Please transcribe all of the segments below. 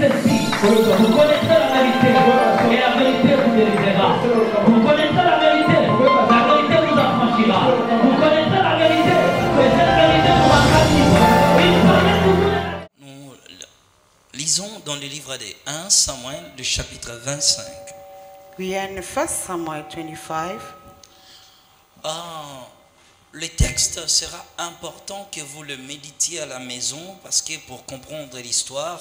ceci, vous connaîtrez la vérité, et la vérité vous délivrera. Vous connaîtrez la vérité vous affranchira. Vous connaîtrez la vérité, et cette vérité vous rendra libre. Nous lisons dans le livre de 1 Samuel, le chapitre 25. We are in 1 Samuel 25. Le texte sera important que vous le méditiez à la maison parce que pour comprendre l'histoire,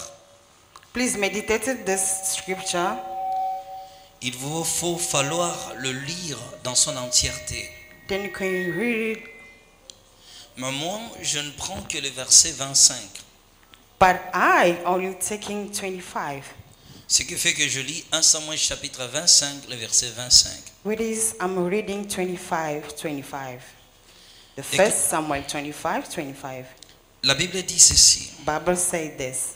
Please meditate this scripture. il vous faut falloir le lire dans son entièreté. Then you can read it. Mais moi, je ne prends que le verset 25. But I only taking 25. Ce qui fait que je lis 1 Samuel chapitre 25, le verset 25. With this, I'm reading 25. The 1 Samuel 25. La Bible dit ceci. Bible says this.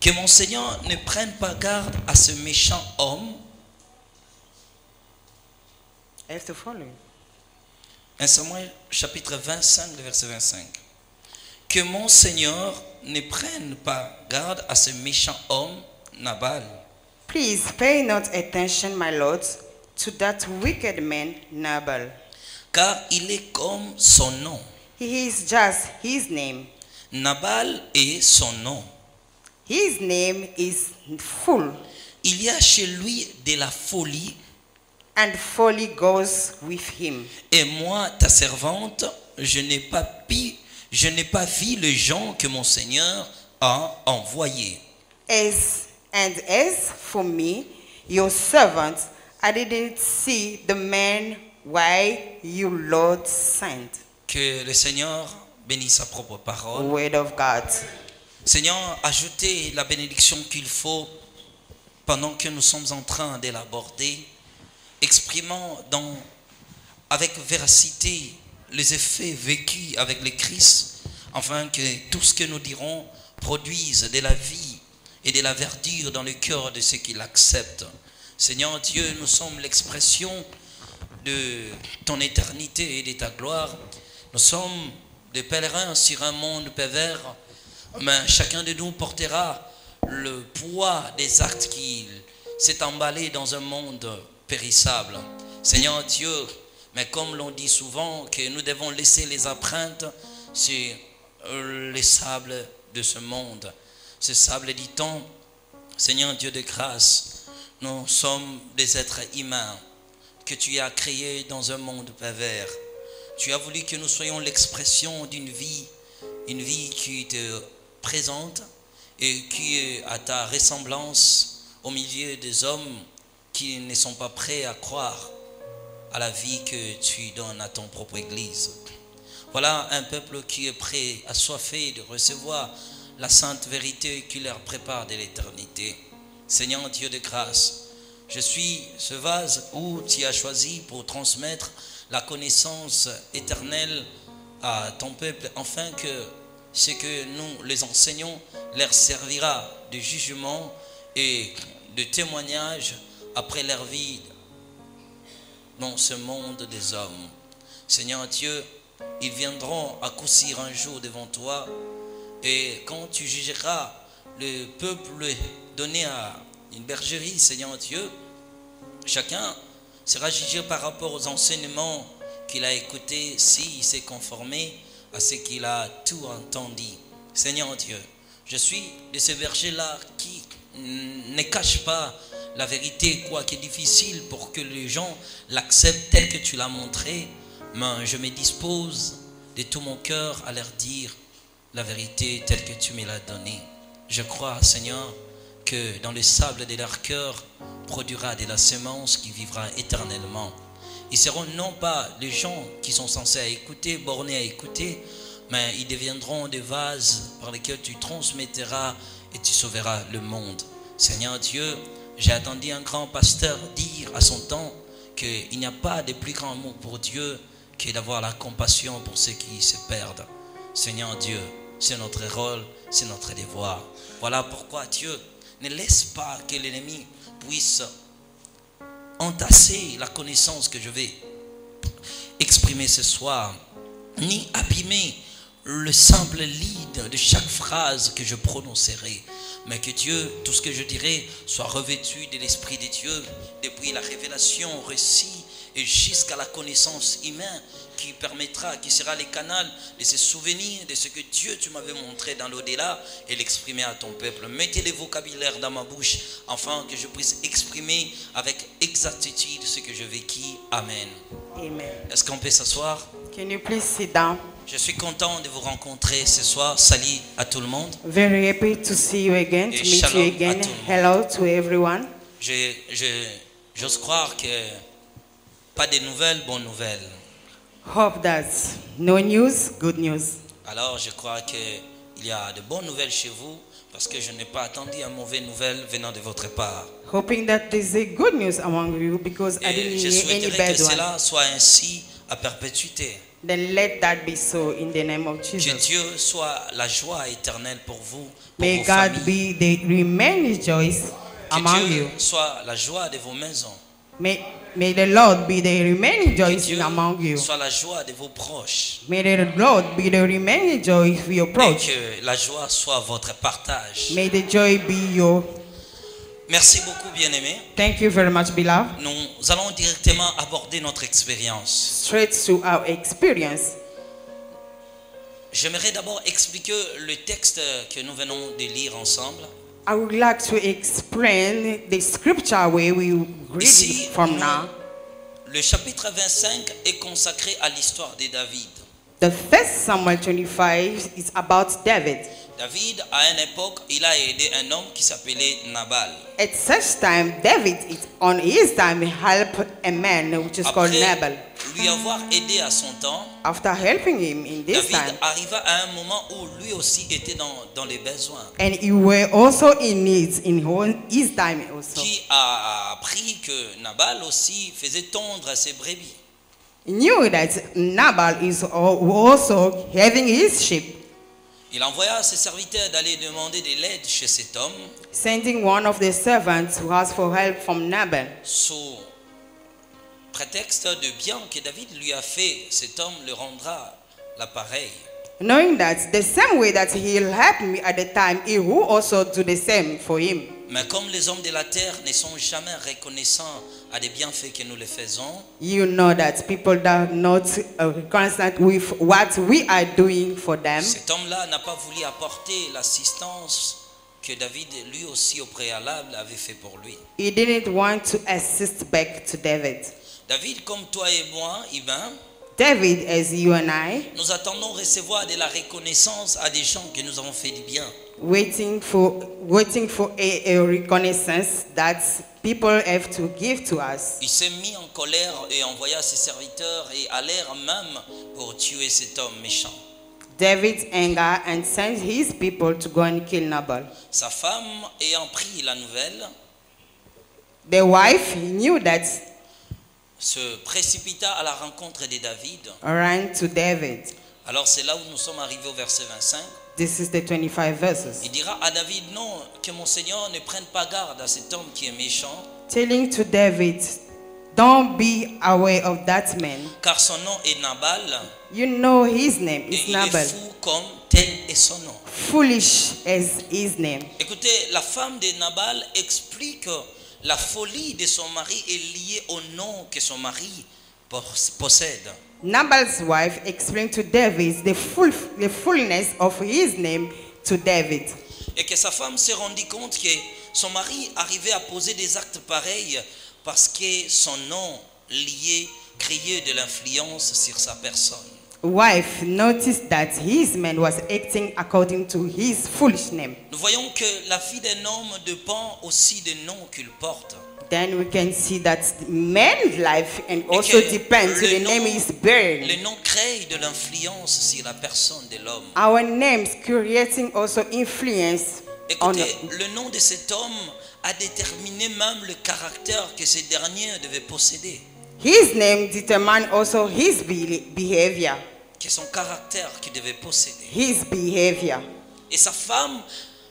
Que mon Seigneur ne prenne pas garde à ce méchant homme. I have to follow. 1 Samuel chapitre 25, le verset 25. Que mon Seigneur ne prenne pas garde à ce méchant homme, Nabal. Please pay not attention, my lord, to that wicked man, Nabal. Car il est comme son nom. He is just his name. Nabal est son nom. His name is full, Il y a chez lui de la folie. and folly goes with him. Et moi, ta servante, je n'ai pas vu le gens que mon Seigneur a envoyés. As for me, your servant, I didn't see the man why you Lord sent. Que le Seigneur bénisse sa propre parole. Word of God. Seigneur, ajoutez la bénédiction qu'il faut pendant que nous sommes en train de l'aborder, exprimant avec véracité les effets vécus avec le Christ, afin que tout ce que nous dirons produise de la vie et de la verdure dans le cœur de ceux qui l'acceptent. Seigneur Dieu, nous sommes l'expression de ton éternité et de ta gloire. Nous sommes des pèlerins sur un monde pervers, mais chacun de nous portera le poids des actes qu'il s'est emballé dans un monde périssable. Seigneur Dieu, mais comme l'on dit souvent que nous devons laisser les empreintes sur les sables de ce monde, ce sable du temps. Seigneur Dieu de grâce, nous sommes des êtres humains que tu as créés dans un monde pervers. Tu as voulu que nous soyons l'expression d'une vie, une vie qui te présente et qui est à ta ressemblance au milieu des hommes qui ne sont pas prêts à croire à la vie que tu donnes à ton propre Église. Voilà un peuple qui est prêt, assoiffé de recevoir la sainte vérité qui leur prépare de l'éternité. Seigneur Dieu de grâce, je suis ce vase où tu as choisi pour transmettre la connaissance éternelle à ton peuple, afin que ce que nous les enseignons leur servira de jugement et de témoignage après leur vie dans ce monde des hommes. Seigneur Dieu, ils viendront à coup sûr un jour devant toi, et quand tu jugeras le peuple donné à une bergerie, Seigneur Dieu, chacun sera jugé par rapport aux enseignements qu'il a écoutés, s'il s'est conformé à ce qu'il a tout entendu. Seigneur Dieu, je suis de ce berger-là qui ne cache pas la vérité, quoi qu'il est difficile pour que les gens l'acceptent tel que tu l'as montré, mais je me dispose de tout mon cœur à leur dire la vérité telle que tu me l'as donnée. Je crois, Seigneur, que dans le sable de leur cœur produira de la semence qui vivra éternellement. Ils seront non pas les gens qui sont censés écouter, bornés à écouter, mais ils deviendront des vases par lesquels tu transmettras et tu sauveras le monde. Seigneur Dieu, j'ai entendu un grand pasteur dire à son temps qu'il n'y a pas de plus grand amour pour Dieu que d'avoir la compassion pour ceux qui se perdent. Seigneur Dieu, c'est notre rôle, c'est notre devoir. Voilà pourquoi Dieu ne laisse pas que l'ennemi puisse entasser la connaissance que je vais exprimer ce soir, ni abîmer le simple lead de chaque phrase que je prononcerai. Mais que Dieu, tout ce que je dirai, soit revêtu de l'Esprit de Dieu, depuis la révélation au récit et jusqu'à la connaissance humaine qui permettra, qui sera le canal de ces souvenirs, de ce que Dieu tu m'avais montré dans l'au-delà et l'exprimer à ton peuple. Mettez les vocabulaires dans ma bouche afin que je puisse exprimer avec exactitude ce que je véquis. Amen. Amen. Est-ce qu'on peut s'asseoir? Can you please sit down? Je suis content de vous rencontrer ce soir. Salut à tout le monde. Very happy to see you again, to Et meet shalom you à again. tout le monde. Hello to everyone. J'ose croire que pas de nouvelles, bonnes nouvelles. Hope that no news, good news. Alors je crois qu'il y a de bonnes nouvelles chez vous parce que je n'ai pas attendu une mauvaise nouvelle venant de votre part. Hoping that there's a good news among you because I Et didn't je hear any souhaiterais bad que one. cela soit ainsi à perpétuité. Then let that be so in the name of Que Jesus. Dieu soit la joie éternelle pour vous, pour May vos God familles. be the remaining joys among Que Dieu you. soit la joie de vos maisons. May the Lord be the remaining Que joys Dieu among you. soit la joie de vos proches. May the Lord be the remaining joy of your Et approach. que la joie soit votre partage. May the joy be your. Merci beaucoup, bien-aimés. Thank you very much, beloved. Nous allons directement aborder notre expérience. Straight to our experience. J'aimerais d'abord expliquer le texte que nous venons de lire ensemble. I would like to explain the scripture where we read Ici, it from now. le chapitre 25 est consacré à l'histoire de David. The first Samuel 25 is about David. David, à une époque, il a aidé un homme qui s'appelait Nabal. At such time, David is on his time help a man which is called Après Nabal. lui avoir aidé à son temps, After helping him in this David time, arriva à un moment où lui aussi était dans les besoins. and he were also in needs in his time also. Qui a appris que Nabal aussi faisait tondre ses brebis. He knew that Nabal is also having his sheep, Il envoya ses serviteurs d'aller demander de l'aide chez cet homme sending one of the servants who asked for help from Nabal. sous prétexte de bien que David lui a fait, cet homme le rendra l'appareil. Knowing that the same way that he'll help me at the time, he will also do the same for him. Mais comme les hommes de la terre ne sont jamais reconnaissants à des bienfaits que nous les faisons, You know that people that are not constant with what we are doing for them. cet homme-là n'a pas voulu apporter l'assistance que David lui aussi au préalable avait fait pour lui. He didn't want to assist back to David. David, comme toi et moi, Ivan, David, as you and I, nous attendons recevoir de la reconnaissance à des gens que nous avons fait du bien. waiting for a reconnaissance that people have to give to us. Il s'est mis en colère et envoya ses serviteurs et allèrent même pour tuer cet homme méchant. David anger and sent his people to go and kill Nabal. Sa femme, ayant pris la nouvelle, The wife knew that, se précipita à la rencontre de David. ran to David. Alors c'est là où nous sommes arrivés au verset 25. This is the 25 verses. Il dira à David, non, que mon Seigneur ne prenne pas garde à cet homme qui est méchant, Telling to David, don't be aware of that man. car son nom est Nabal, You know his name et is il est Nabal. fou comme tel est son nom. Foolish as his name. Écoutez, la femme de Nabal explique que la folie de son mari est liée au nom que son mari possède. Nabal's wife explained to David the fullness of his name to David. Et que sa femme s'est rendue compte que son mari arrivait à poser des actes pareils parce que son nom lié créait de l'influence sur sa personne. Wife noticed that his man was acting according to his foolish name. Nous voyons que la vie d'un homme dépend aussi des noms qu'il porte. Then we can see that man's life and Et also que depends to the name he's bearing. le nom crée de l'influence sur la personne de l'homme. Our names creating also influence on Écoutez, le nom de cet homme a déterminé même le caractère que ce dernier devait posséder. his name determine also his behavior. Que son caractère qu'il devait posséder. His behavior. Et sa femme,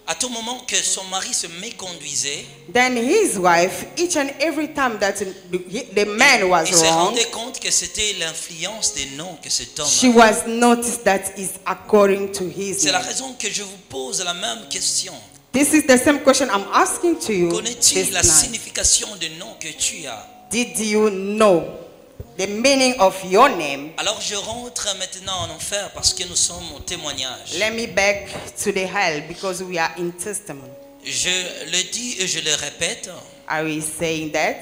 à tout moment que son mari se méconduisait, Then his wife, each and every time that the man was il se wrong, rendait compte que c'était l'influence des noms que cet homme she avait. was noticed that is according to his C'est la name. raison que je vous pose la même question. This is the same question I'm asking to you Connais-tu this la night. signification du nom que tu as? Did you know the meaning of your name? Alors je rentre maintenant en enfer parce que nous sommes au témoignage. Let me back to the hell because we are in testimony. Je le dis et je le répète, Are we saying that?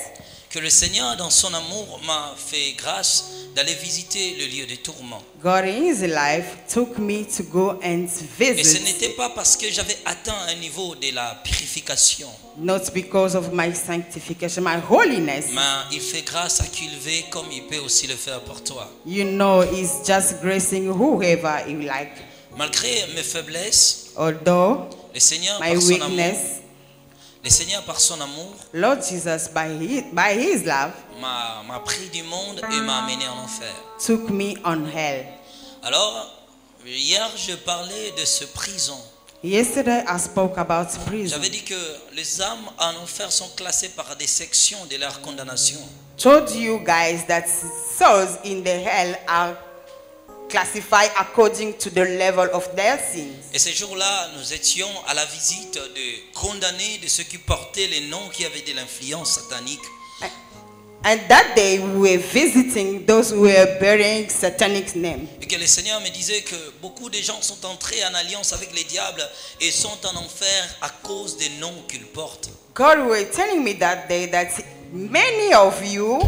que le Seigneur dans son amour m'a fait grâce d'aller visiter le lieu de tourment. God in his life took me to go and Et ce visit, n'était pas parce que j'avais atteint un niveau de la purification, not because of my sanctification, my holiness. mais il fait grâce à qui il veut comme il peut aussi le faire pour toi. You know, he's just gracing whoever he like. Malgré mes faiblesses, Although le Seigneur my par son amour, weakness, le Seigneur par son amour Lord Jesus, by his love, m'a pris du monde et m'a amené en enfer. took me on hell. Alors, hier je parlais de ce prison. Yesterday I spoke about prison. J'avais dit que les âmes en enfer sont classées par des sections de leur condamnation. Told you guys that souls in the hell are classified according to the level of their sins. Et ces jours-là, nous étions à la visite de condamnés, de ceux qui portaient les noms qui avaient de l'influence satanique. And that day we were visiting those who were bearing satanic name. Et que le Seigneur me disait que beaucoup de gens sont entrés en alliance avec les diables et sont en enfer à cause des noms qu'ils portent. God were telling me that day that many of you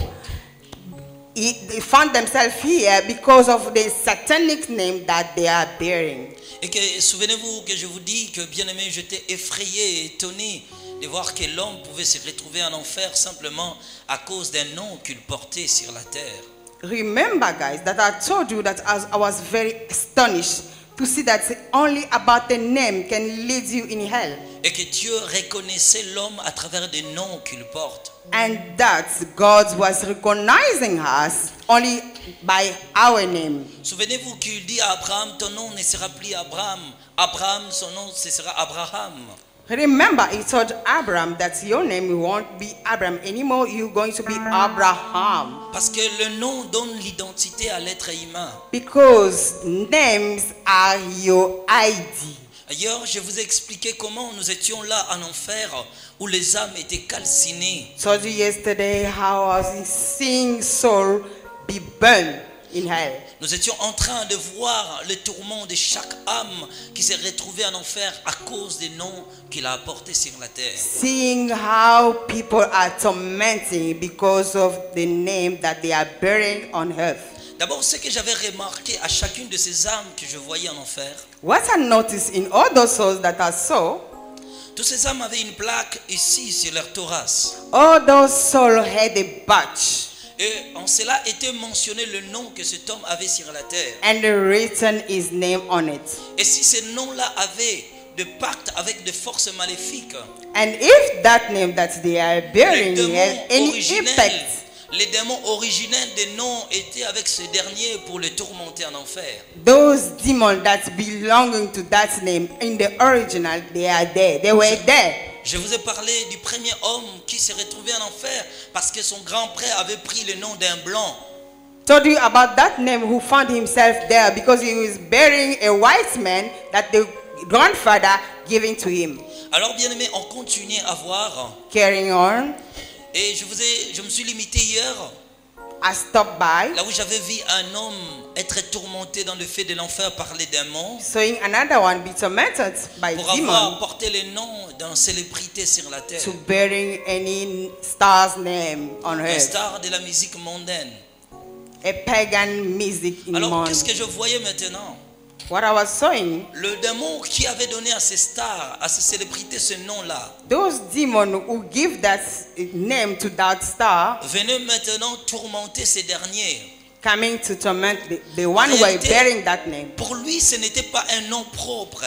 they found themselves here because of the satanic name that they are bearing. Et que souvenez-vous que je vous dis que bien aimé, j'étais effrayé et étonné de voir que l'homme pouvait se retrouver en enfer simplement à cause d'un nom qu'il portait sur la terre. Remember, guys, that I told you that I was very astonished to see that only about the name can lead you in hell. Et que Dieu reconnaissait l'homme à travers des noms qu'il porte. And that God was recognizing us only by our name. Souvenez-vous qu'il dit à Abraham, ton nom ne sera plus Abraham. Abraham, son nom, ce sera Abraham. Remember, he told Abraham that your name won't be Abraham anymore, you're going to be Abraham. Parce que le nom donne l'identité à l'être humain. Because names are your ID. Ailleurs, je vous ai expliqué comment nous étions là en enfer où les âmes étaient calcinées. Told you yesterday how I was seeing soul be burned in hell. Nous étions en train de voir le tourment de chaque âme qui s'est retrouvée en enfer à cause des noms qu'il a apportés sur la terre. Seeing how people are tormenting because of the name that they are bearing on earth. D'abord, ce que j'avais remarqué à chacune de ces âmes que je voyais en enfer, What I noticed in all those souls that I saw, toutes ces âmes avaient une plaque ici sur leur thorax. all those souls had a badge Et en cela était mentionné le nom que cet homme avait sur la terre. and written his name on it. Et si ces noms-là avaient de pacte avec des forces maléfiques, And if that name that they are les bearing démons has any originels, impact, les démons originels des noms étaient avec ce dernier pour le tourmenter en enfer. those demons that belonging to that name in the original, they are there. They were there. Je vous ai parlé du premier homme qui s'est retrouvé en enfer parce que son grand-père avait pris le nom d'un blanc. Told you about that name who found himself there because he was bearing a white man that the grandfather giving to him. Alors bien aimé, on continue à voir. Carrying on, Et je me suis limité hier, I stopped by, là où j'avais vu un homme être tourmenté dans le feu de l'enfer par les démons seeing another one be tormented by pour avoir demons porté les noms d'une célébrité sur la terre. to bearing any star's name on Un earth. star de la musique mondaine. A pagan music in Alors Mon. qu'est-ce que je voyais maintenant? What I was saying, Le démon qui avait donné à ces stars, à ces célébrités ce nom-là, those demons who give that name to that star venait maintenant tourmenter ces derniers. coming to torment the one who was réalité, bearing that name. Pour lui, ce n'était pas un nom propre.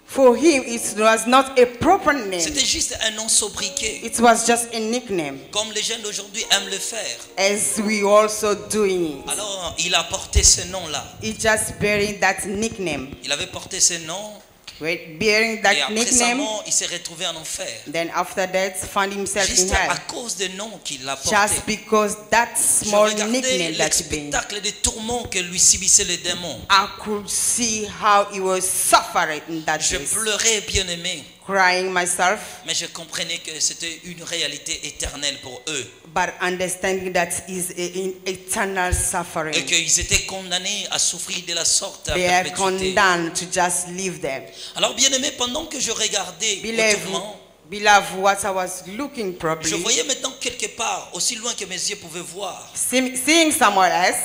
For him, it was not a proper name. C'était juste un nom sobriquet, It was just a nickname, comme les jeunes d'aujourd'hui aiment le faire. as we also doing it. Alors, il a porté ce nom-là. He just bearing that nickname. Il avait porté ce nom, With bearing et that après sa nickname, mort, il s'est retrouvé en enfer. then after that, found himself Juste in à hell. cause des noms qu'il a portés. Just because that Je small regardais nickname le that he being. spectacle des tourments que lui subissaient les démons. I could see how he was suffering in that Je place. pleurais, bien-aimé. crying myself, Mais je comprenais que c'était une réalité éternelle pour eux. but understanding that is an eternal Et suffering. qu'ils étaient condamnés à souffrir de la sorte à They are perpétuité. condemned to just live there. Alors bien aimé, pendant que je regardais autourement, Beloved, what I was looking je probably, voyais maintenant quelque part, aussi loin que mes yeux pouvaient voir. seeing somewhere else.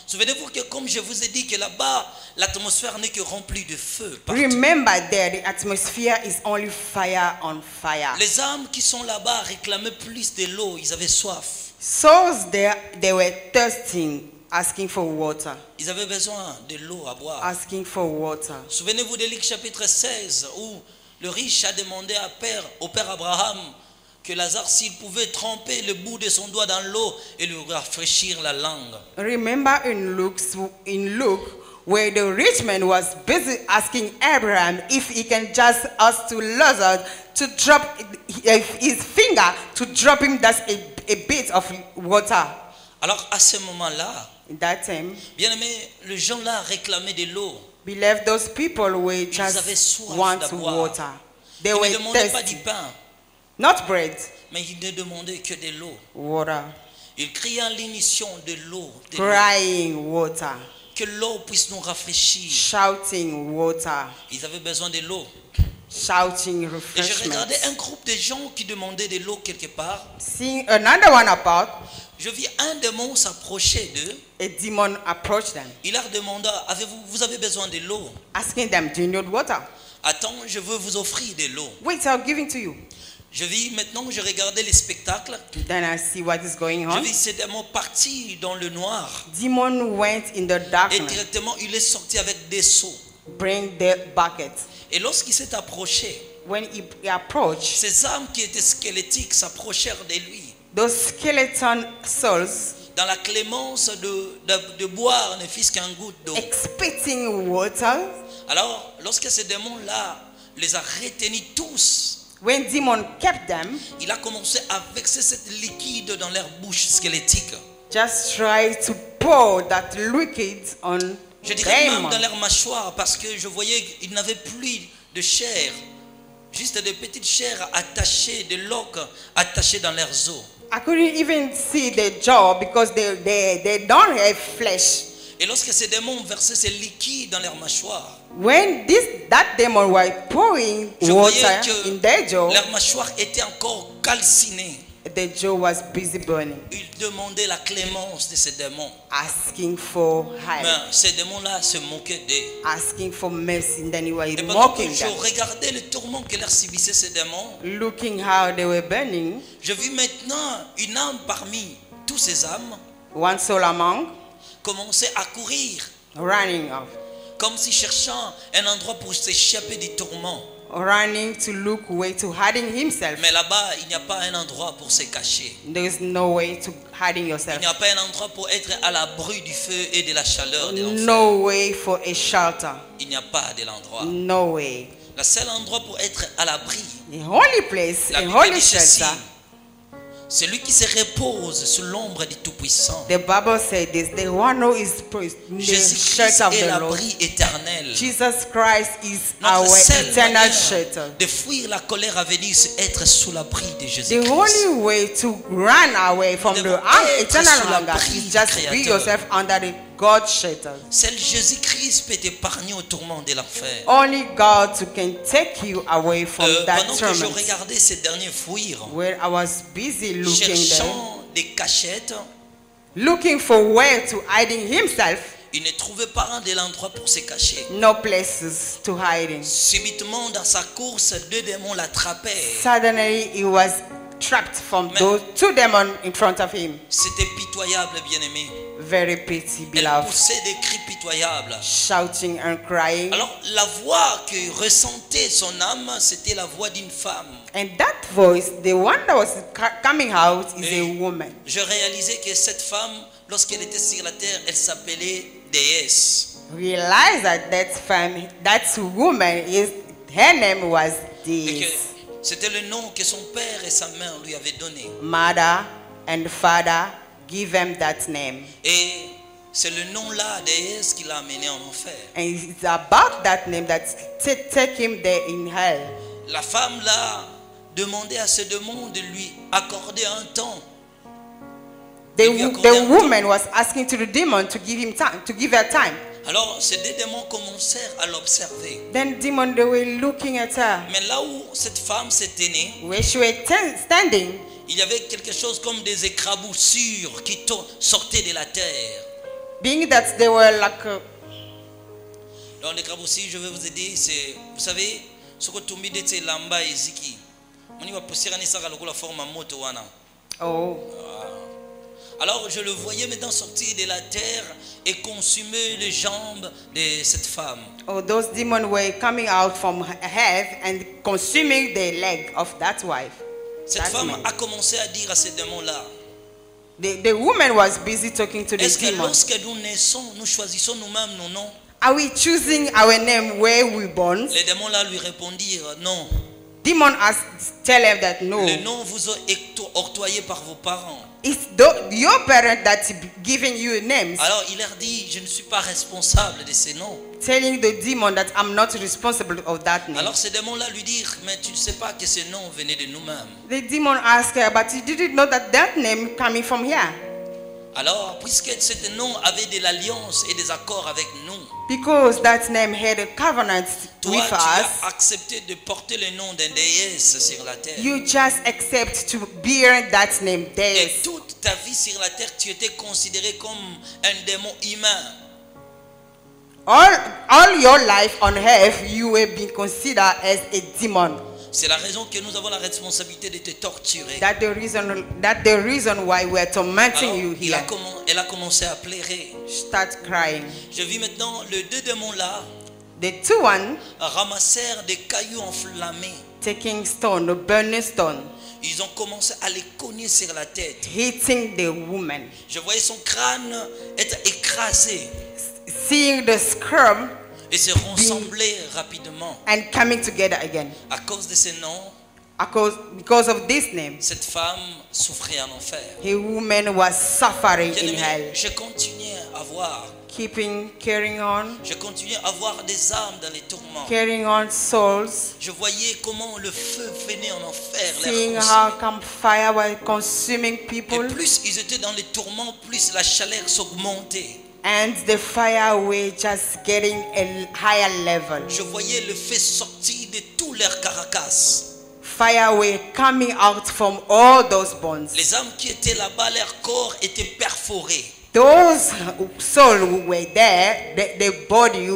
Souvenez-vous que comme je vous ai dit que là-bas, l'atmosphère n'est que remplie de feu partout. Remember there, the atmosphere is only fire on fire. Les âmes qui sont là-bas réclamaient plus de l'eau, ils avaient soif. Souls there, they were thirsting, asking for water, Ils avaient besoin de l'eau à boire. asking for water. Souvenez-vous de Luc chapitre 16 où le riche a demandé au père Abraham que Lazare, s'il pouvait tremper le bout de son doigt dans l'eau et lui rafraîchir la langue. Remember in Luke, where the rich man was busy asking Abraham if he can just ask to Lazarus to drop his finger to drop him just a bit of water. Alors à ce moment-là, In that time, bien aimé, les gens là réclamaient de l'eau. beloved, those people were avaient just soif want d'avoir. water. They Ils ne were demandaient pas du thirsty, pain, not bread, mais ils ne demandaient que de l'eau. water, Ils criaient en l'émission de l'eau, de l'eau. crying water, Que l'eau puisse nous rafraîchir. shouting water, Ils avaient besoin de l'eau. shouting Et je refreshment. regardais un groupe de gens qui demandaient de l'eau quelque part. Seeing another one apart, Je vis un démon s'approcher d'eux. a demon approached them, Il leur demanda, vous avez besoin de l'eau? asking them, do you need water? Attends, je veux vous offrir de l'eau. Wait, I'll give it to you. Je vis maintenant, je regardais les spectacles. Then I see what is going Je on. vis ces démons partis dans le noir. Demon went in the Et darkness, directement, il est sorti avec des seaux. bring the bucket. Et lorsqu'il s'est approché, When he approached, ces âmes qui étaient squelettiques s'approchèrent de lui. those skeleton souls Dans la clémence de boire ne fût-ce qu'un goutte d'eau. expecting water. Alors, lorsque ces démons-là les a retenus tous, When demon kept them, il a commencé à verser cette liquide dans leur bouche squelettique. just try to pour that liquid on Je dirais même them. dans leur mâchoire parce que je voyais qu'ils n'avaient plus de chair. Juste des petites chairs attachées, des loques attachées dans leurs os. I couldn't even see the jaw because they don't have flesh. Et lorsque ces démons versaient ces liquides dans leur mâchoire, When that demon was pouring je voyais water in their que jaw, leur mâchoire était encore calcinée. the jaw was busy burning, Ils demandaient la clémence de ces démons. asking for Mais help, ces démons-là se moquaient d'eux. asking for mercy. And then he was Et pendant que mocking je them, regardais le tourment que leur subissaient ces démons, looking how they were burning. je vis maintenant une âme parmi tous ces âmes One soul among, commencer à courir, running off, comme si cherchant un endroit pour s'échapper du tourment. running to look way to hiding himself. Mais là-bas, il n'y a pas un endroit pour se cacher. There is no way to hiding Il yourself. n'y a pas un endroit pour être à l'abri du feu et de la chaleur de l'enfer. No way for a shelter. Il n'y a pas de l'endroit. No way. Le seul endroit pour être à l'abri, The holy place, la a Bible holy dit ceci, shelter. celui qui se repose sous l'ombre du Tout-Puissant. The Bible said this: the one who is in the Jésus-Christ shelter of est the Lord. l'abri éternel. Jesus Christ is Notre our seule eternal manière shelter. de fuir la colère à venir, c'est être sous l'abri de The Jésus-Christ. only way to run away from Nous the devons être eternal sous hunger l'abri is du just be Créateur. yourself under the God's shelter. Seul Jésus-Christ peut t'épargner au tourment de l'enfer. Only God who can take you away from that Pendant que je torment. regardais ces derniers fuir, Where I was busy looking there, cherchant des cachettes, looking for where to hiding himself, il ne trouvait pas de l'endroit pour se cacher. no places to hiding. Subitement, dans sa course, deux démons l'attrapaient. Suddenly he was trapped from Mais- those two demons in front of him. C'était pitoyable, bien-aimé. Very pity, Elle beloved. poussait des cris pitoyables. Shouting and crying. Alors, la voix que ressentait son âme, c'était la voix d'une femme. And that voice, the one that was coming out, is Et a woman. je réalisais que cette femme, lorsqu'elle était sur la terre, elle s'appelait déesse. Realize that woman her name was Et que this. c'était le nom que son père et sa mère lui avaient donné. Mother and father give him that name. Et c'est le nom-là, déesse, qui l'a amené en enfer. And it's about that name that take him there in hell. La femme l'a demandé à ce démon de lui accorder un temps. The woman was asking to the demon to give him time, to give her time. Alors ces deux démons commencèrent à l'observer. Then demon, they were looking at her. Mais là où cette femme s'est tenue, Where she was standing, il y avait quelque chose comme des éclaboussures qui sortaient de la terre. being that they were like Dans l'éclaboussure, je vais vous aider, c'est, vous savez, ce que tu me dis, c'est lamba et ziki. On va pousser la forme à moto. oh, Alors je le voyais maintenant sortir de la terre et consumer les jambes de cette femme. oh, those demons were coming out from her head and consuming the leg of that wife. Cette That femme man. a commencé à dire à ces démons-là, The woman was busy talking to the est-ce que demon. lorsque nous naissons, nous choisissons nous-mêmes nos noms? Are we choosing our name where we born? Les démons-là lui répondirent, non. Demon tell him that no. Le nom vous est octroyé par vos parents. It's your parent that's giving you names. Alors il leur dit, je ne suis pas responsable de ces noms. Telling the demon that I'm not responsible of that name. Alors ces démons-là lui dirent, mais tu ne sais pas que ces noms venaient de nous-mêmes. The demon asked her, but you didn't know that name coming from here. Alors, puisque ce nom avait de l'alliance et des accords avec nous, Because that name had a covenant toi with tu us, as accepté de porter le nom d'un déesse sur la terre. you just accept to bear that name. Et Deus. toute ta vie sur la terre, tu étais considéré comme un démon humain. All your life on earth, you will be considered as a demon. C'est la raison que nous avons la responsabilité de te torturer. That's the reason why we're tormenting Alors, you here. elle a commencé à pleurer. Start crying. Je vis maintenant les deux démons là The two one ramassèrent des cailloux enflammés. taking stone, burning stone, Ils ont commencé à les cogner sur la tête. hitting the woman. Je voyais son crâne être écrasé Seeing the scrum et se rassembler rapidement. and coming together again. À cause de ces noms, Because of this name, cette femme souffrait en enfer. a woman was suffering in Bien-aimé, hell. je continuais à voir. Carrying on, Je continuais à voir des âmes dans les tourments. carrying on souls. Je voyais comment le feu venait en enfer. les Seeing consumer. how come fire was consuming Et people. plus ils étaient dans les tourments, plus la chaleur s'augmentait. And the fire were just getting a higher level. Je voyais le feu sortir de tous leurs carcasses. Fire were coming out from all those bones. Les âmes qui étaient là-bas, leur corps était perforé. Those souls who were there, the body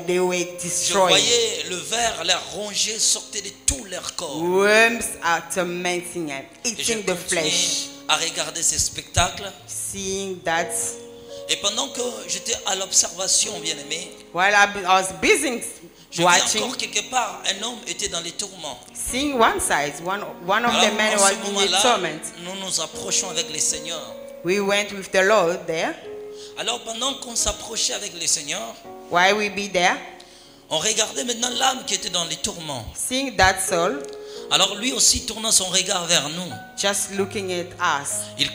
they were Je destroyed. voyais le ver, leur rongé sortait de tout leur corps. Worms are tormenting and Et je eating the continuais flesh. à regarder ces spectacles. Seeing that, Et pendant que j'étais à l'observation, bien-aimé, while I was busy je vis watching, encore quelque part, un homme était dans les tourments. seeing one side, one of Alors, the men en was ce in the moment-là, torment. nous nous approchons avec le Seigneur. We went with the Lord there. Alors pendant qu'on s'approchait avec le Seigneur, Why we be there? on regardait maintenant l'âme qui était dans les tourments. Seeing that soul, Alors lui aussi tournant son regard vers nous, just looking at us, il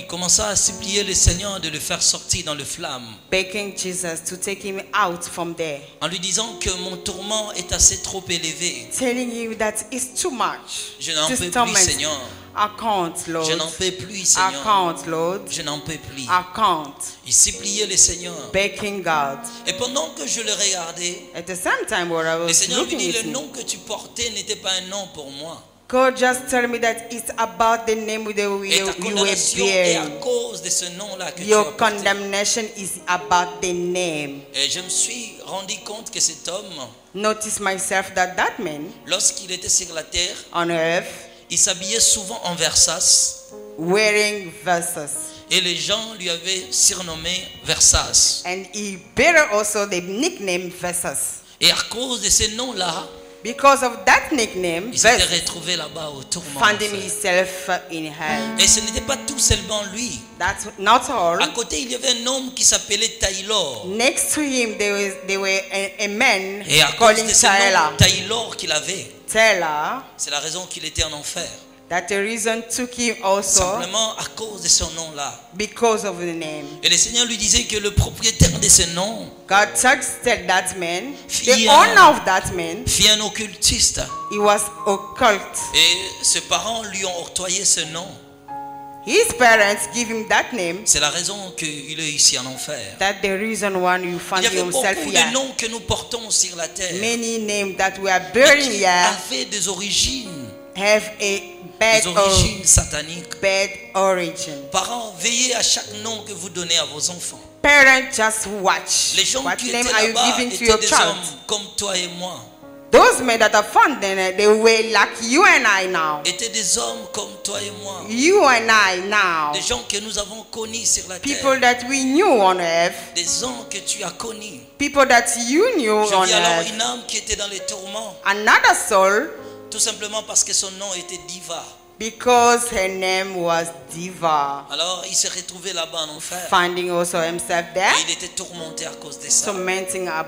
commença à supplier le Seigneur de le faire sortir dans le flamme, begging Jesus to take him out from there, en lui disant que mon tourment est assez trop élevé. telling him that it's too much. Je n'en This peux plus, torment. Seigneur. I can't, Lord. Je n'en peux plus, I Seigneur. can't, Lord. Je n'en peux plus. I can't. Il suppliait le Seigneur. Begging God. Et pendant que je le regardais, At the same time, while I le was Seigneur lui looking dit, at le him, nom que tu portais n'était pas un nom pour moi. God just told me that it's about the name that Et ta you were condamnation est à bearing. cause de ce nom-là que tu as Your porté. condemnation is about the name. Et je me suis rendu compte que cet homme, Notice myself that man lorsqu'il était sur la terre, on earth il s'habillait souvent en Versace. wearing verses. Et les gens lui avaient surnommé Versace. And he bear also the nickname Versus. Et à cause de ce nom-là, Because of that nickname, il s'était Versus retrouvé là-bas au tourment. finding himself in hell. Et ce n'était pas tout seulement lui. That's not all. À côté, il y avait un homme qui s'appelait Taylor. Next to him, there were a man Et à cause calling de ce nom Taylor. Taylor qu'il avait, Taylor, c'est la raison qu'il était en enfer. That the reason took him also simplement à cause de ce nom-là. because of the name. Et le Seigneur lui disait que le propriétaire de ce nom God texted that man, the Yeah. owner of that man, fut un occultiste. he was occult. Et ses parents lui ont octroyé ce nom. His parents give him that name. C'est la raison qu'il est ici en enfer. That's the reason why you Il find y avait himself beaucoup here. de noms que nous portons sur la terre Many names that we are mais bearing qui here avaient des origines have a bad, des origines sataniques. bad origin. Parents, veillez à chaque nom que vous donnez à vos enfants. Parents, just watch. Les gens What qui name étaient are you là-bas giving to étaient your des child? hommes comme toi et moi. Those men that are found then, they were like you and I now. Étaient des hommes comme toi et moi. You and I now. Des gens que nous avons connus sur la People terre. that we knew on earth. Des gens que tu as connus. People that you knew Je on vis alors earth. une âme qui était dans les tourments. Another soul, Tout simplement parce que son nom était Diva. because her name was Diva. Alors il s'est retrouvé là-bas en enfer. Finding also himself there, Et il était tourmenté à cause de ça. tormenting up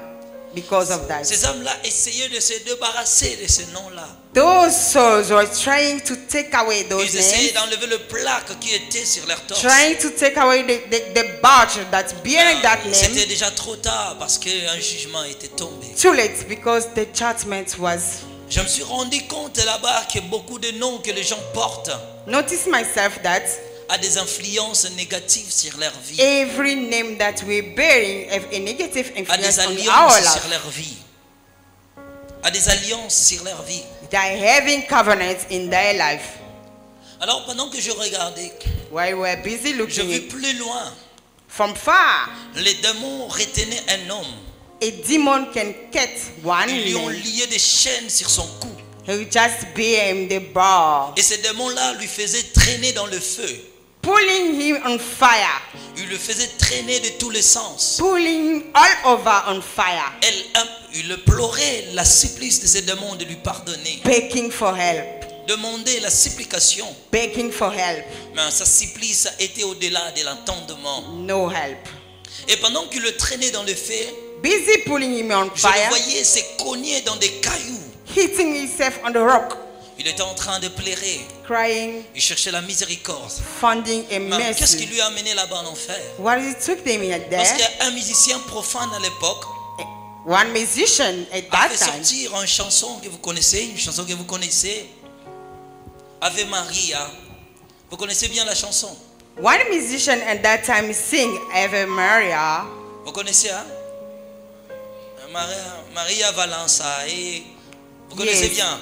because of that. Ces âmes-là essayaient de se débarrasser de ce nom-là. Those souls were trying to take away those Ils essayaient names, d'enlever le plaque qui était sur leur torse. trying to take away the badge that's bearing that C'était name. déjà trop tard parce qu'un jugement était tombé. Too late because the judgment was. Je me suis rendu compte là-bas que beaucoup de noms que les gens portent Notice myself that a des influences négatives sur leur vie, every name that we're bearing have a negative a influence des on our alliances life. sur leur vie, a des alliances sur leur vie. They're having covenants in their life. Alors pendant que je regardais, While we're busy je looking vis plus loin. from far, Les démons retenaient un homme. a demon can catch one Ils lui ont man. lié des chaînes sur son cou. He just bear him the bar, Et ces démons-là lui faisaient traîner dans le feu. pulling him on fire, Il le faisait traîner de tous les sens. pulling him all over on fire, Il le pleurait la supplice de ces démons de lui pardonner. begging for help, Demander la supplication. begging for help. Mais sa supplice était au-delà de l'entendement. No help. Et pendant qu'il le traînait dans le feu, Busy pulling him on je le fire, voyais se cogner dans des cailloux. hitting himself on the rock, Il était en train de pleurer. crying, Il cherchait la miséricorde. finding a Mais qu'est-ce qui mercy. lui a amené là-bas en enfer? What it took them in Parce there? qu'un musicien profane à l'époque One musician at a that fait time sortir une chanson que vous connaissez, Ave Maria. Vous connaissez bien la chanson? One musician at that time sing Ave Maria. Vous connaissez, hein? Maria Valença. Et vous connaissez Yes. bien.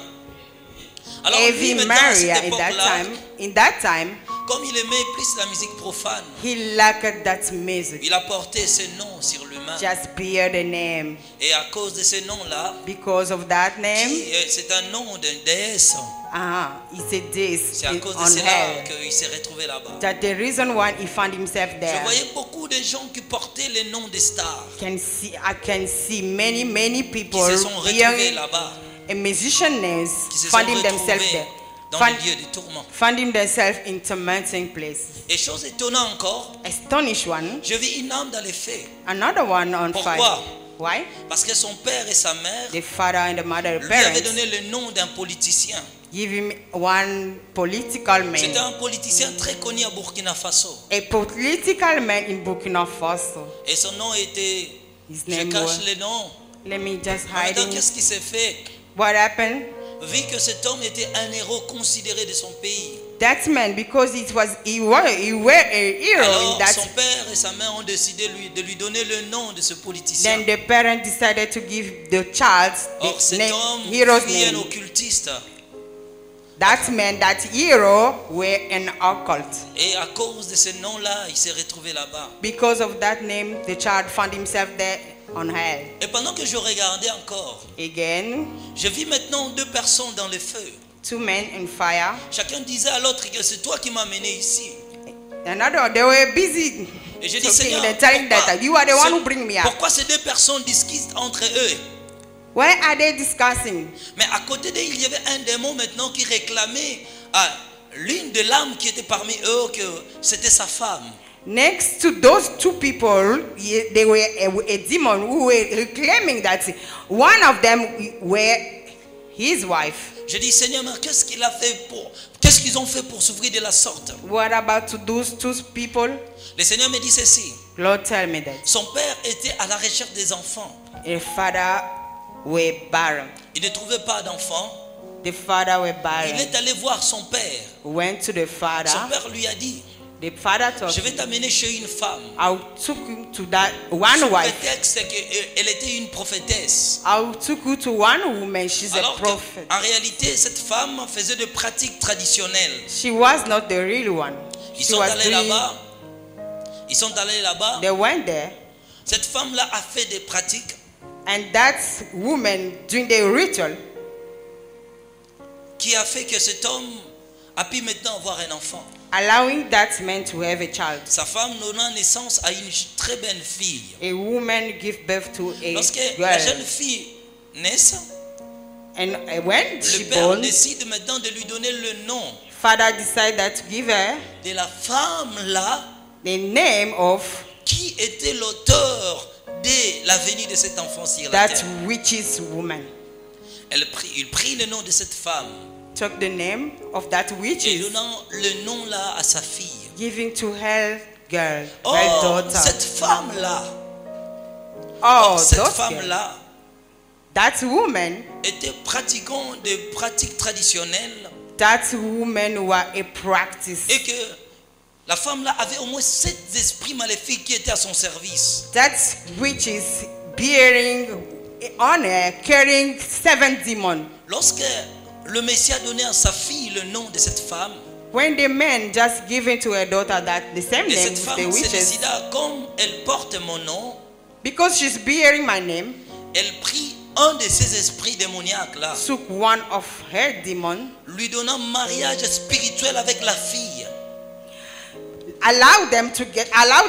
Alors lui, Ave maintenant, à cette Maria époque-là, in that time, comme il aimait plus la musique profane, he lacked that music. il a porté ce nom sur l'humain. Just bear the name. Et à cause de ce nom-là, Because of that name, c'est un nom d'une déesse. it's a this C'est à cause de on cela hell. qu'il s'est retrouvé là-bas. That the reason why he found himself Je there. voyais beaucoup de gens qui portaient les noms des stars, I can see many qui people se sont retrouvés hearing là-bas, a musician names, qui se sont finding themselves retrouvés there. dans Find- le lieu de tourment. Finding themselves in tormenting places. Et chose étonnante encore, Astonished one. je vis une âme dans les feux. Another one on Pourquoi? fire. Why? Parce que son père et sa mère The father and the mother, the lui avaient parents, donné le nom d'un politicien. give him one political C'était man. un politicien très connu à Burkina Faso. A political man in Burkina Faso. Et son nom était, His je name cache was, le nom. let me just hide Maintenant, him. qu'est-ce qui s'est fait? What happened? Vu que cet homme était un héros considéré de son pays. That man, because he were a hero Alors, in that. son père et sa mère ont décidé de lui donner le nom de ce politicien. Then the parent decided to give the child Or, the cet name, homme hero's fut un name. occultiste. That man, that hero, were an occult. Et à cause de ce nom-là, il s'est retrouvé là-bas. Because of that name, the child found himself there on hell. Et pendant que je regardais encore, Again, je vis maintenant deux personnes dans le feu. two men in fire. Chacun disait à l'autre que c'est toi qui m'as mené ici. Another, they were busy Et je dis, talking Seigneur, and telling that you are the one who bring me up. pourquoi ces deux personnes discutent entre eux? Why are they discussing? Mais à côté d'eux, il y avait un démon maintenant qui réclamait à l'une de l'âme qui était parmi eux que c'était sa femme. Next to those two people, they were a demon who were reclaiming that one of them were his wife. Je dis, Seigneur, mais qu'est-ce qu'ils ont fait pour s'ouvrir de la sorte? What about to those two people? Le Seigneur me dit ceci. Lord, tell me that. Son père était à la recherche des enfants. The father were barren. Il ne trouvait pas d'enfants. The father were Il barren. est allé voir son père. Went to the Son father. père lui a dit, The father told je vais him, t'amener chez une femme. I took you to that one Sous wife. prétexte qu'elle était une prophétesse. I took you to one woman. She's a Alors prophet. qu'en réalité, cette femme faisait de pratiques traditionnelles. She was not the real one. Ils She sont was allés doing. là-bas. Ils sont allés là-bas. They went there, Cette femme-là a fait des pratiques and that woman doing the ritual qui a fait que cet homme a pu maintenant avoir un enfant. allowing that man to have a child. Sa femme donna naissance à une très belle fille. A woman give birth to a Lorsque la girl, jeune fille naît, and when le she père born, décide maintenant de lui donner le nom father decided to give her de la femme-là the name of qui était l'auteur de la venue de cet enfant sur la that terre. witch's woman. Il prit le nom de cette femme Took the name of that et witch, donnant le nom là à sa fille. giving to her girl, her Or, daughter. cette femme-là, Oh, cette those girl. femme-là That woman, était pratiquant des pratiques traditionnelles that woman were a practice. et que la femme-là avait au moins 7 esprits maléfiques qui étaient à son service. That witch is bearing on her, carrying 7 demons. Lorsque le Messie a donné à sa fille le nom de cette femme, When the man just given to her daughter that the same et name cette with the femme se witches, décida, comme elle porte mon nom, because she's bearing my name, elle prit un de ces esprits démoniaques là, took one of her demons, lui donnant mariage spirituel avec la fille. allow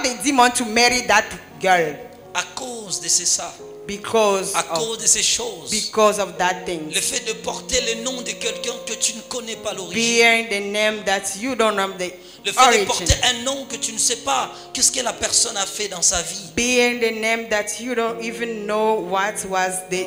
the demon to marry that girl À cause de ça, because à of, cause de ces choses, that thing. le fait de porter le nom de quelqu'un que tu ne connais pas l'origine, Bearing the name that you don't know the le fait de origin. porter un nom que tu ne sais pas qu'est-ce que la personne a fait dans sa vie, Bearing the name that you don't even know what was the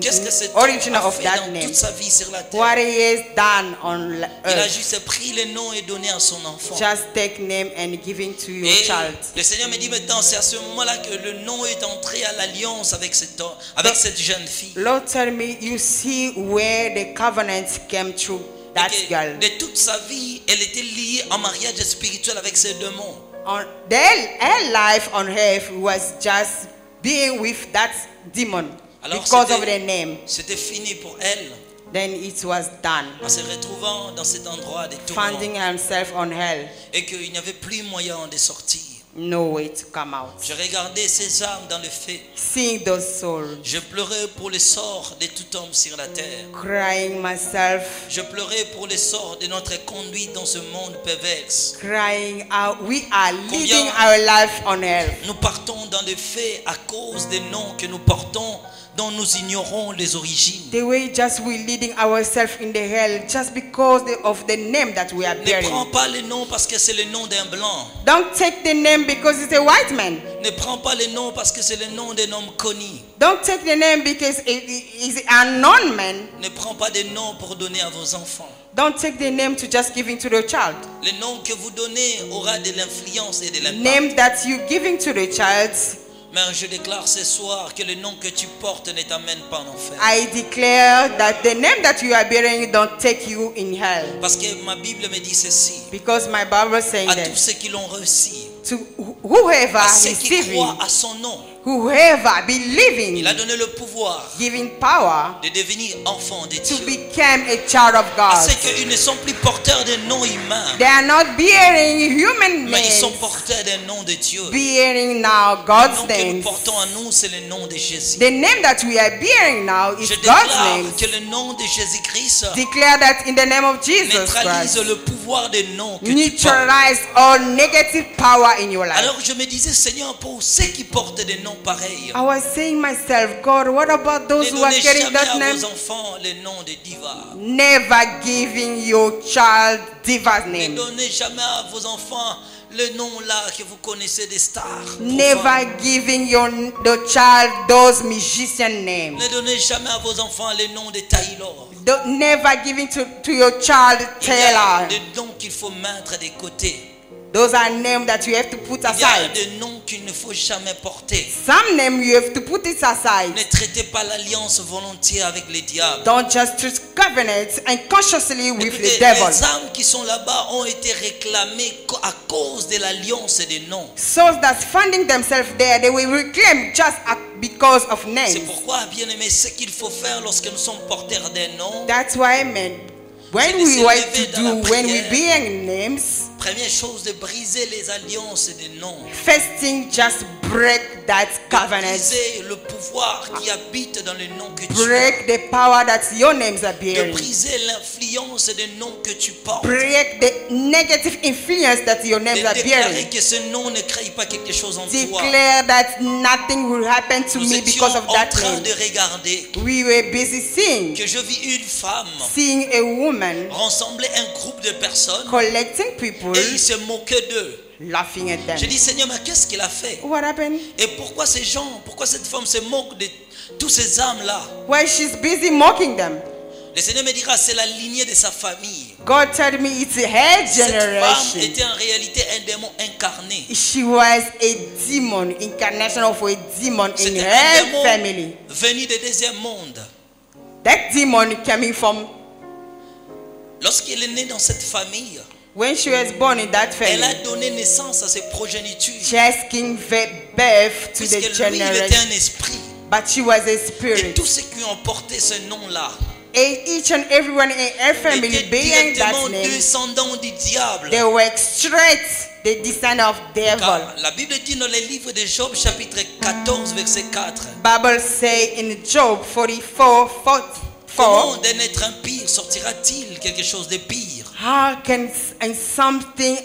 qu'est-ce que cet homme origin a of fait that dans name. toute sa vie sur la terre. What he has done on Il a earth. juste pris le nom et donné à son enfant. Just take name and giving to your Et child. le Seigneur me dit maintenant, c'est à ce moment-là que le nom est entré à l'alliance avec cet homme, avec cette jeune fille. Lord, tell me, you see where the covenant came through that Et que girl. de toute sa vie, elle était liée en mariage spirituel avec ces démons. Her life on earth was just being with that demon Alors, because of the name. c'était fini pour elle Then it was done. en se retrouvant dans cet endroit de Finding tourment himself on hell. et qu'il n'y avait plus moyen de sortir. No way to come out. Je regardais ces âmes dans le feu. Seeing those souls. Je pleurais pour le sort de tout homme sur la terre. Crying myself. Je pleurais pour le sort de notre conduite dans ce monde perverse. Crying out. We are leading Combien- our life on earth. Nous partons dans le fait à cause des noms que nous portons dont nous ignorons les origines. The way just we leading ourselves in the hell just because of the name that we are Ne bearing. prends pas le nom parce que c'est le nom d'un blanc. Don't take the name because it's a white man. Ne prends pas le nom parce que c'est le nom d'un homme connu. Don't take the name because it is an unknown man. Ne prends pas de nom pour donner à vos enfants. Don't take the name to just giving to the child. Le nom que vous donnez aura de l'influence et de l'impact. Name that you giving to the child, Mais je déclare ce soir que le nom que tu portes ne t'amène pas en enfer. I declare that the name that you are bearing don't take you in hell. Parce que ma Bible me dit ceci. Because my Bible saying À that tous ceux qui l'ont reçu, to whoever à ceux qui receiving, croient à son nom, whoever believing, il a donné le pouvoir giving power de devenir enfant de to Dieu. become a child of À ceux God. qu'ils ne sont plus porteurs des noms humains, They are not bearing human mais ils sont names, porteurs des noms de Dieu. bearing now Le God's nom que nous name. portons à nous, c'est le nom de Jésus. The name that we are bearing now is Je God's déclare name. que le nom de Jésus-Christ Declare that in the name of Jesus neutralise Christ. le pouvoir des noms que tu portes. Neutralize all negative power in your life. Alors je me disais, Seigneur, pour ceux qui portent des noms pareils, I was saying myself, God, what about those ne who are donnez carrying jamais that à name? vos enfants le nom de diva. Never giving your child diva's Ne name. donnez jamais à vos enfants le nom là que vous connaissez des stars. Never giving the child those musician names. Ne donnez jamais à vos enfants les noms de Taylor. Never giving to your child Il y a Taylor. des noms qu'il faut mettre de côté. Those are names that you have to put Il y a aside. des noms qu'il ne faut jamais porter. Some names you have to put it aside. Ne traitez pas l'alliance volontiers avec les diables. Don't just treat covenants unconsciously with Écoutez, the devil. les âmes qui sont là-bas ont été réclamées à cause de l'alliance des noms. Souls that's finding themselves there, they will reclaim just because of C'est names. pourquoi, bien aimé, ce qu'il faut faire lorsque nous sommes porteurs des noms, That's why, man, when we want to do, when we being names, première chose, de briser les alliances des noms. first thing, just break that De covenant. briser le pouvoir qui habite dans les noms que tu as. Break the power that your names are De bearing. briser l'influence des noms que tu portes. Break the negative influence that your De names are déclarer bearing. que ce nom ne crée pas quelque chose en toi. Declare that nothing will happen to Nous me étions because of en that train name. de regarder We were busy que je vis une femme seeing a woman rassembler un groupe de personnes collecting people, et il se moquait d'eux. laughing at them. J'ai dit, Seigneur, mais qu'est-ce qu'il a fait? What happened? Et pourquoi ces gens, pourquoi cette femme se moque de tous ces âmes-là? Why she's busy mocking them? Le Seigneur me dira, c'est la lignée de sa famille. God told me it's her Cette femme generation. était en réalité un démon incarné. She was a demon, incarnation of a demon in C'était un her démon family. venu du deuxième monde. That demon coming from Lorsqu'elle est née dans cette famille, when she was born in that elle a family. donné naissance à ses progénitures. Just giving birth to Puisque the lui, il était generation. un esprit. But she was a Et spirit. tous ceux qui ont porté ce nom-là And each and everyone in her family étaient bearing directement that name, descendants du diable. they were straight the descendant of devil. Car la Bible dit dans le livre de Job, chapitre 14, verset 4, Bible say in Job 44:4, comment d'un être impie sortira-t-il quelque chose de pire? how can something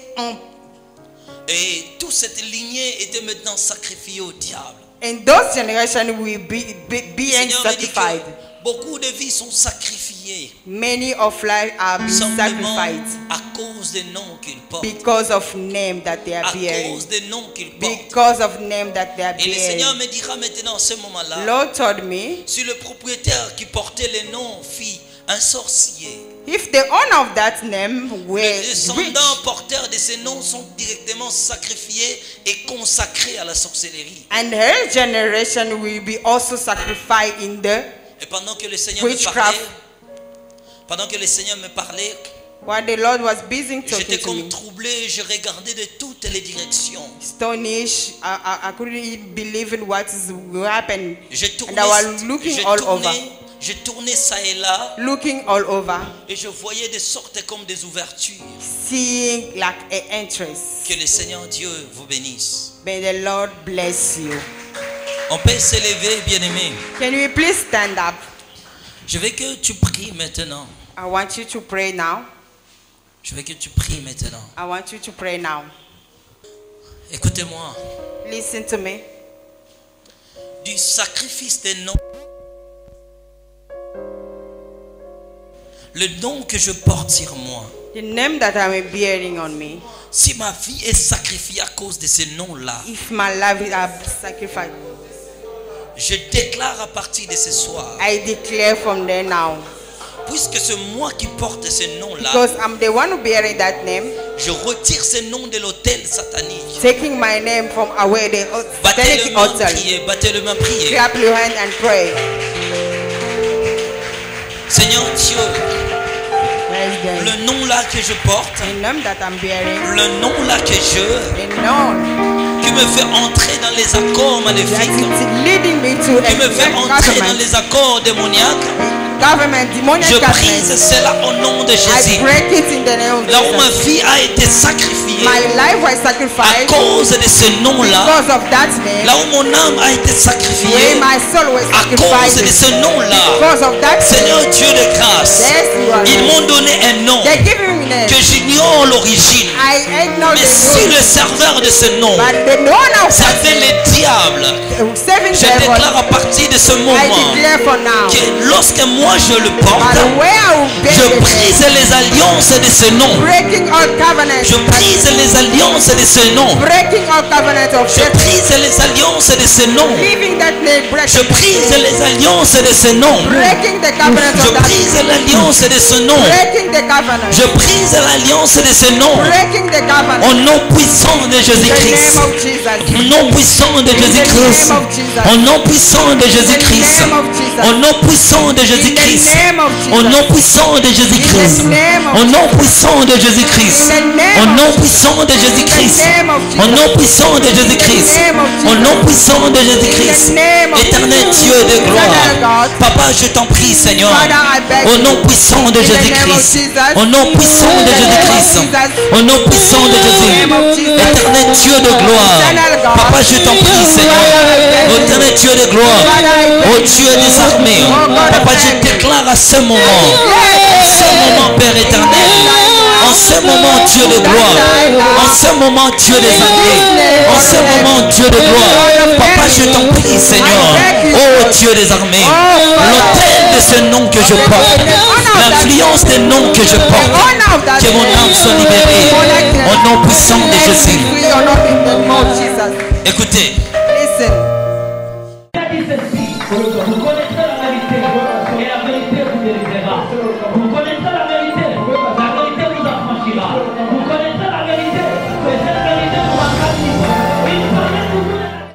Et toute cette lignée était maintenant sacrifiée au diable. in those generations will be Le being Seigneur me dit que sacrificed? beaucoup de vies sont sacrifiées Many of life are being simplement sacrificed à cause des noms qu'ils portent, because of name that they are à bearing, cause des noms qu'ils portent. because of name that they are Et le Seigneur bearing. me dira maintenant en ce moment-là, Lord told me, si le propriétaire qui portait les noms fit un sorcier, if the owner of that name were les rich, descendants porteurs de ces noms sont directement sacrifiés et consacrés à la sorcellerie. and her generation will be also sacrificed in the Et pendant que le Seigneur me witchcraft. parlait, While the Lord was busy talking j'étais to comme me, troublé, je regardais de toutes les directions. astonished, I couldn't believe in what is happening, Je and I was looking all over, je tournais ça et là looking all over, et je voyais des sortes comme des ouvertures. seeing like an entrance. Que le Seigneur Dieu vous bénisse. May the Lord bless you. On peut s'élever, bien-aimé. Can you please stand up? Je veux que tu pries maintenant. I want you to pray now. Je veux que tu pries maintenant. I want you to pray now. Écoutez-moi. Listen to me. Du sacrifice des noms. Le nom que je porte sur moi. The name that I'm bearing on me, Si ma vie est sacrifiée à cause de ce nom-là, if my life is a sacrifice, je déclare à partir de ce soir, I declare from there now, puisque c'est moi qui porte ce nom-là, because I'm the one who bearing that name, je retire ce nom de l'autel satanique. taking my name from away the Battez le satanic main, altar. priez, battez le main, priez. Clap your hand and pray. Seigneur Dieu, Praise them. le nom là que je porte, The name that I'm bearing, le nom là que je, the name qui me fait entrer dans les accords that maléfiques, is leading me to qui me fait entrer dans government, les accords démoniaques, demonic je brise government. cela au nom de I Jésus. break it in the name of Là où ma Jesus. vie a été sacrifiée My life was à sacrificed cause de ce nom-là, because of that name. là où mon âme a été Where sacrifiée my soul was à cause de sacrificed ce nom-là, because of that Seigneur name. Dieu de grâce, Yes, you are ils right. m'ont donné un nom They give me name que j'ignore ignore l'origine. I ignore Mais the si root. le serveur de ce nom But the owner of s'appelle le diable, seven je devils, déclare à partir de ce I moment declare for now. que lorsque moi je le But porte, where I will bear je it, brise les alliances de ce nom. breaking all covenants, Je brise les alliances de ce nom. breaking all covenants of Je death, brise les alliances de ce nom. leaving that name, Je breaking, brise les alliances de ce nom. breaking the covenants Je of that, brise l'alliance de ce nom. breaking the covenant, Je brise l'alliance de ce nom. breaking the covenant. Au nom puissant de In the Jésus-Christ. name of Jesus. Au nom puissant de Jésus-Christ. Au nom puissant de Jésus-Christ. Au nom puissant de Jésus-Christ. Au nom puissant de Jésus-Christ. Au nom puissant de Jésus-Christ. Au nom puissant de Jésus-Christ. Au nom puissant de Jésus-Christ. Au nom puissant de Jésus-Christ. Éternel Dieu de gloire. Papa, je t'en prie, Seigneur. Au nom puissant de Jésus-Christ. Au nom puissant de Jésus-Christ. Au nom puissant de Jésus. Éternel Dieu de gloire. Papa, je t'en prie, Seigneur. Éternel Dieu de gloire. Ô Dieu des armées. Papa, je déclare à ce moment. En ce moment, Père éternel. En ce moment, Dieu de gloire. En ce moment, Dieu des armées. En ce moment, Dieu de gloire. Papa, je t'en prie, Seigneur. Oh Dieu des armées. L'autel de ce nom que je porte. L'influence des noms que je porte. Que mon âme soit libérée. Au nom puissant de Jésus. Écoutez.